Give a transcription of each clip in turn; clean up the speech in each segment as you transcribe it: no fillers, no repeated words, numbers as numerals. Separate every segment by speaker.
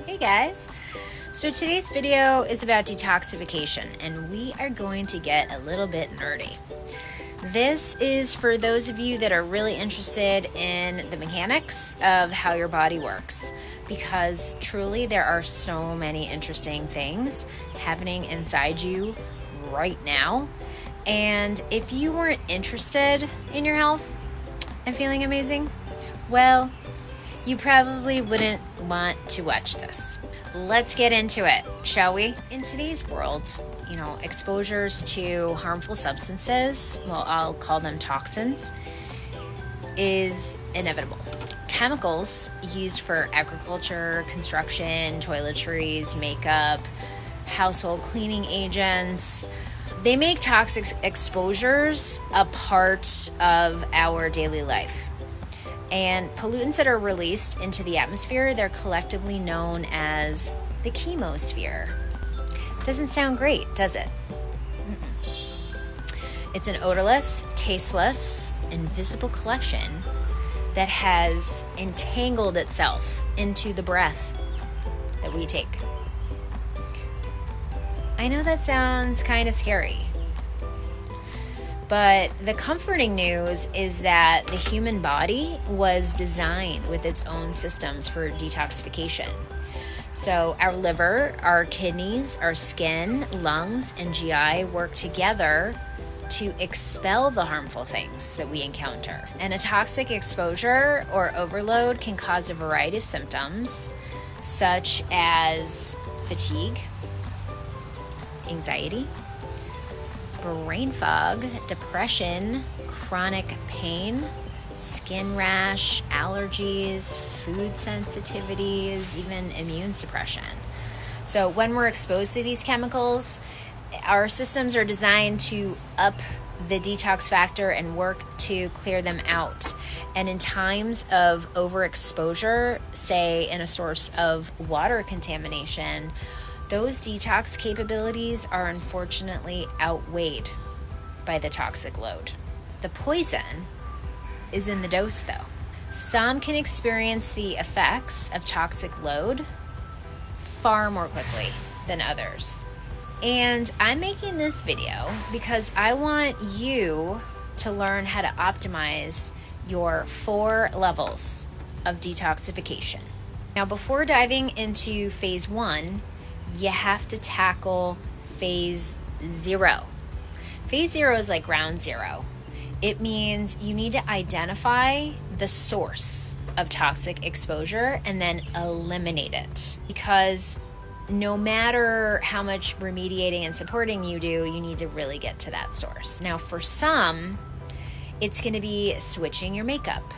Speaker 1: Hey guys! So today's video is about detoxification, and we are going to get a little bit nerdy. This is for those of you that are really interested in the mechanics of how your body works, because truly there are so many interesting things happening inside you right now. And if you weren't interested in your health and feeling amazing, well, you probably wouldn't want to watch this. Let's get into it, shall we? In today's world, exposures to harmful substances, well, I'll call them toxins, is inevitable. Chemicals used for agriculture, construction, toiletries, makeup, household cleaning agents, they make toxic exposures a part of our daily life. And pollutants that are released into the atmosphere, they're collectively known as the chemosphere. Doesn't sound great, does it? It's an odorless, tasteless, invisible collection that has entangled itself into the breath that we take. I know that sounds kind of scary. But the comforting news is that the human body was designed with its own systems for detoxification. So our liver, our kidneys, our skin, lungs, and GI work together to expel the harmful things that we encounter. And a toxic exposure or overload can cause a variety of symptoms, such as fatigue, anxiety, brain fog, depression, chronic pain, skin rash, allergies, food sensitivities, even immune suppression. So when we're exposed to these chemicals, our systems are designed to up the detox factor and work to clear them out. And in times of overexposure, say in a source of water contamination, those detox capabilities are unfortunately outweighed by the toxic load. The poison is in the dose, though. Some can experience the effects of toxic load far more quickly than others. And I'm making this video because I want you to learn how to optimize your 4 levels of detoxification. Now, before diving into phase 1, you have to tackle phase 0. Phase 0 is like ground zero. It means you need to identify the source of toxic exposure and then eliminate it. Because no matter how much remediating and supporting you do, you need to really get to that source. Now, for some, it's going to be switching your makeup.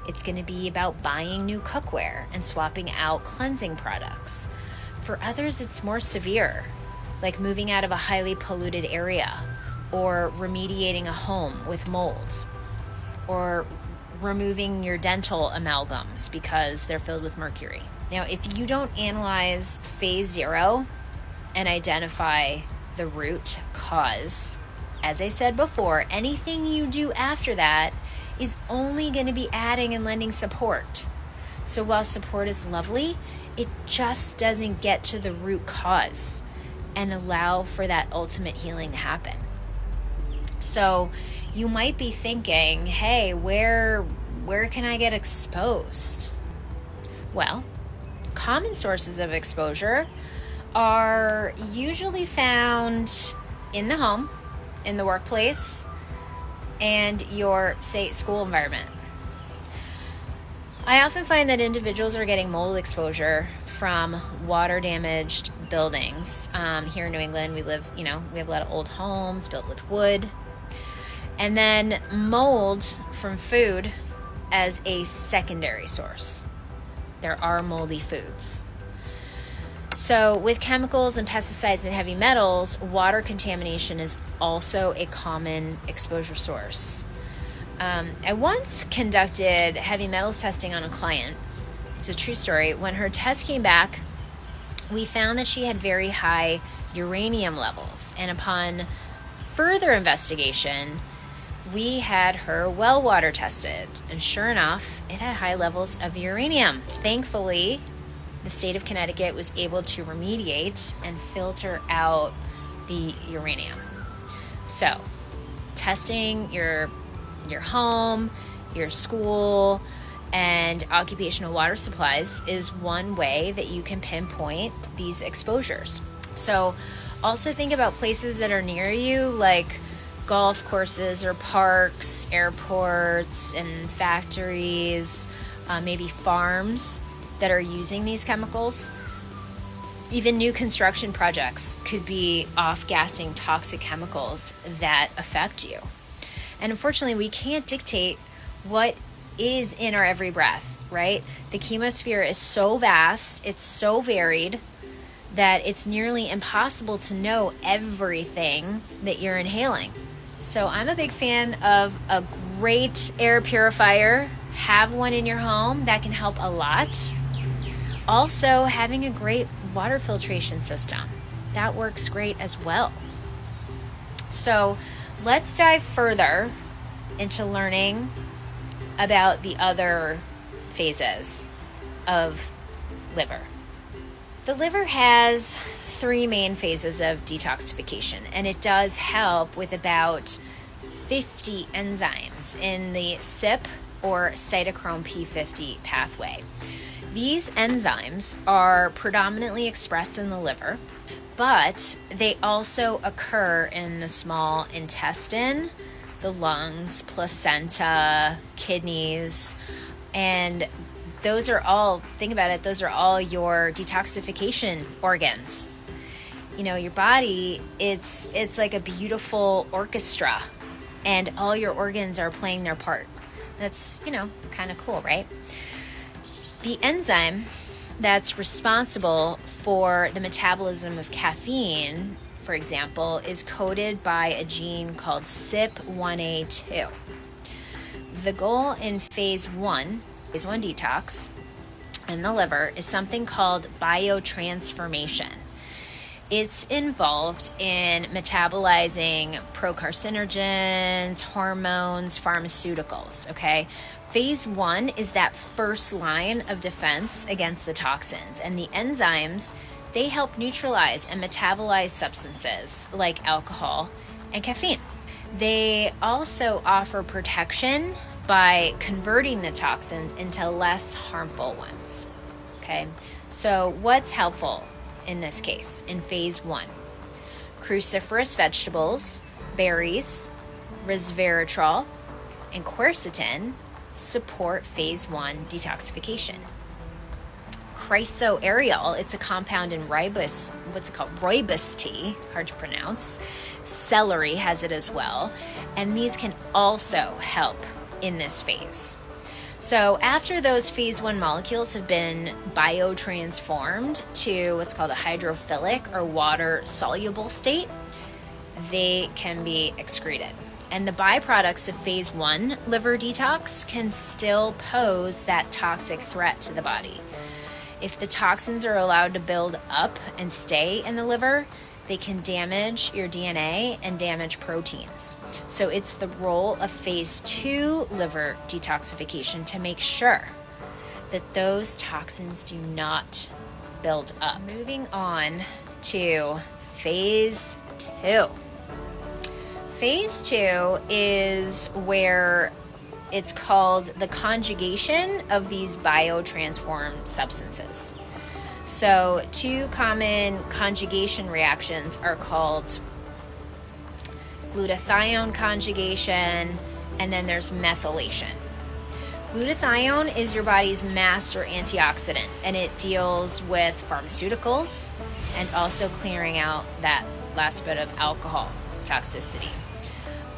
Speaker 1: It's going to be about buying new cookware and swapping out cleansing products. For others, it's more severe, like moving out of a highly polluted area or remediating a home with mold or removing your dental amalgams because they're filled with mercury. Now, if you don't analyze phase 0 and identify the root cause, as I said before, anything you do after that is only going to be adding and lending support. So while support is lovely, it just doesn't get to the root cause and allow for that ultimate healing to happen. So you might be thinking, hey, where can I get exposed? Well, common sources of exposure are usually found in the home, in the workplace, and your, say, school environment. I often find that individuals are getting mold exposure from water-damaged buildings. Here in New England, we have a lot of old homes built with wood. And then mold from food as a secondary source. There are moldy foods. So with chemicals and pesticides and heavy metals, water contamination is also a common exposure source. I once conducted heavy metals testing on a client. It's a true story. When her test came back, we found that she had very high uranium levels. And upon further investigation, we had her well water tested. And sure enough, it had high levels of uranium. Thankfully, the state of Connecticut was able to remediate and filter out the uranium. So, testing your home, your school, and occupational water supplies is one way that you can pinpoint these exposures. So, also think about places that are near you, like golf courses or parks, airports, and factories, maybe farms that are using these chemicals. Even new construction projects could be off-gassing toxic chemicals that affect you. And unfortunately, we can't dictate what is in our every breath, right? The chemosphere is so vast, it's so varied, that it's nearly impossible to know everything that you're inhaling. So I'm a big fan of a great air purifier. Have one in your home, that can help a lot. Also, having a great water filtration system, that works great as well. So let's dive further into learning about the other phases of liver. The liver has 3 main phases of detoxification, and it does help with about 50 enzymes in the CYP or cytochrome P50 pathway. These enzymes are predominantly expressed in the liver, but they also occur in the small intestine, the lungs, placenta, kidneys, and those are all, think about it, those are all your detoxification organs. You know, your body, it's like a beautiful orchestra, and all your organs are playing their part. That's, kind of cool, right? The enzyme that's responsible for the metabolism of caffeine, for example, is coded by a gene called CYP1A2. The goal in phase 1 detox in the liver is something called biotransformation. It's involved in metabolizing procarcinogens, hormones, pharmaceuticals, okay? Phase 1 is that first line of defense against the toxins, and the enzymes, they help neutralize and metabolize substances like alcohol and caffeine. They also offer protection by converting the toxins into less harmful ones, okay? So what's helpful in this case, in phase 1? Cruciferous vegetables, berries, resveratrol, and quercetin support phase 1 detoxification. Chrysoaryl, it's a compound in rooibos tea, hard to pronounce. Celery has it as well, and these can also help in this phase. So after those phase 1 molecules have been biotransformed to what's called a hydrophilic or water-soluble state, they can be excreted. And the byproducts of phase 1 liver detox can still pose that toxic threat to the body. If the toxins are allowed to build up and stay in the liver, they can damage your DNA and damage proteins. So it's the role of phase 2 liver detoxification to make sure that those toxins do not build up. Moving on to phase 2. Phase 2 is where it's called the conjugation of these biotransformed substances. So 2 common conjugation reactions are called glutathione conjugation, and then there's methylation. Glutathione is your body's master antioxidant, and it deals with pharmaceuticals and also clearing out that last bit of alcohol toxicity.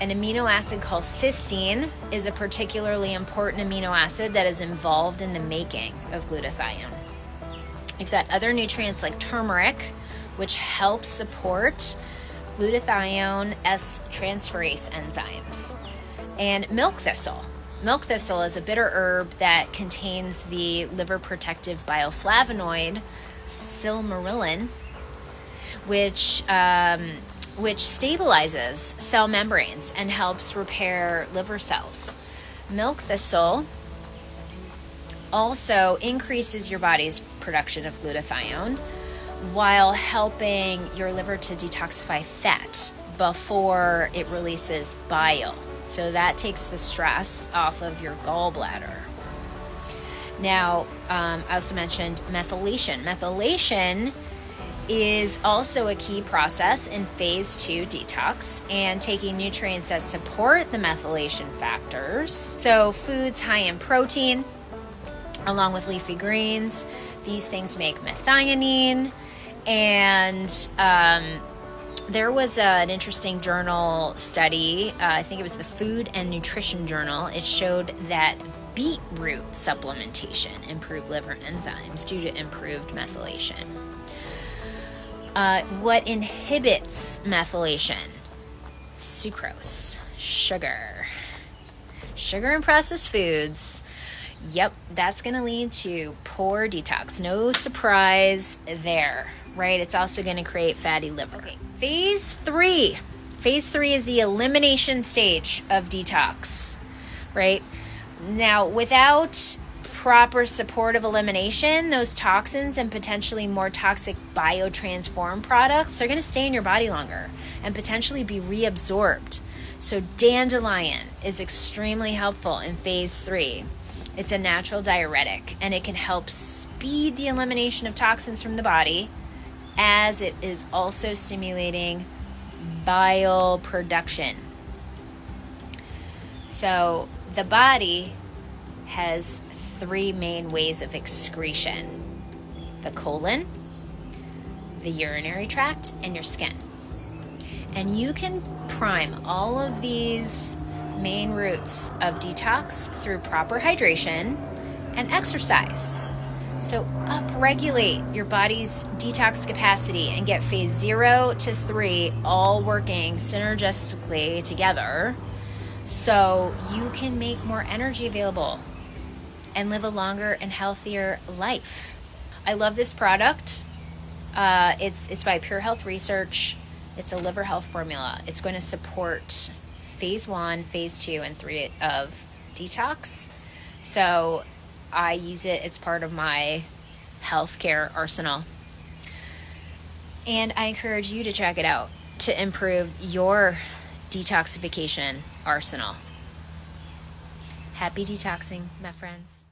Speaker 1: An amino acid called cysteine is a particularly important amino acid that is involved in the making of glutathione. You've got other nutrients like turmeric, which helps support glutathione S-transferase enzymes. And milk thistle. Milk thistle is a bitter herb that contains the liver protective bioflavonoid silmarillion, which stabilizes cell membranes and helps repair liver cells. Milk thistle also increases your body's production of glutathione while helping your liver to detoxify fat before it releases bile. So that takes the stress off of your gallbladder. Now, I also mentioned methylation. Methylation is also a key process in phase 2 detox and taking nutrients that support the methylation factors. So foods high in protein, along with leafy greens, these things make methionine. And there was an interesting journal study, I think it was the Food and Nutrition Journal. It showed that beetroot supplementation improved liver enzymes due to improved methylation. What inhibits methylation? Sucrose, sugar and processed foods. Yep, that's going to lead to poor detox. No surprise there, right? It's also going to create fatty liver. Okay, phase 3. Phase 3 is the elimination stage of detox, right? Now, without proper supportive elimination, those toxins and potentially more toxic biotransformed products are going to stay in your body longer and potentially be reabsorbed. So dandelion is extremely helpful in phase 3. It's a natural diuretic, and it can help speed the elimination of toxins from the body, as it is also stimulating bile production. So the body has 3 main ways of excretion: the colon, the urinary tract, and your skin. And you can prime all of these main routes of detox through proper hydration and exercise. So upregulate your body's detox capacity and get phase 0 to 3 all working synergistically together so you can make more energy available and live a longer and healthier life. I love this product. It's by Pure Health Research. It's a liver health formula. It's going to support phase 1, phase 2, and 3 of detox. So I use it. It's part of my healthcare arsenal. And I encourage you to check it out to improve your detoxification arsenal. Happy detoxing, my friends.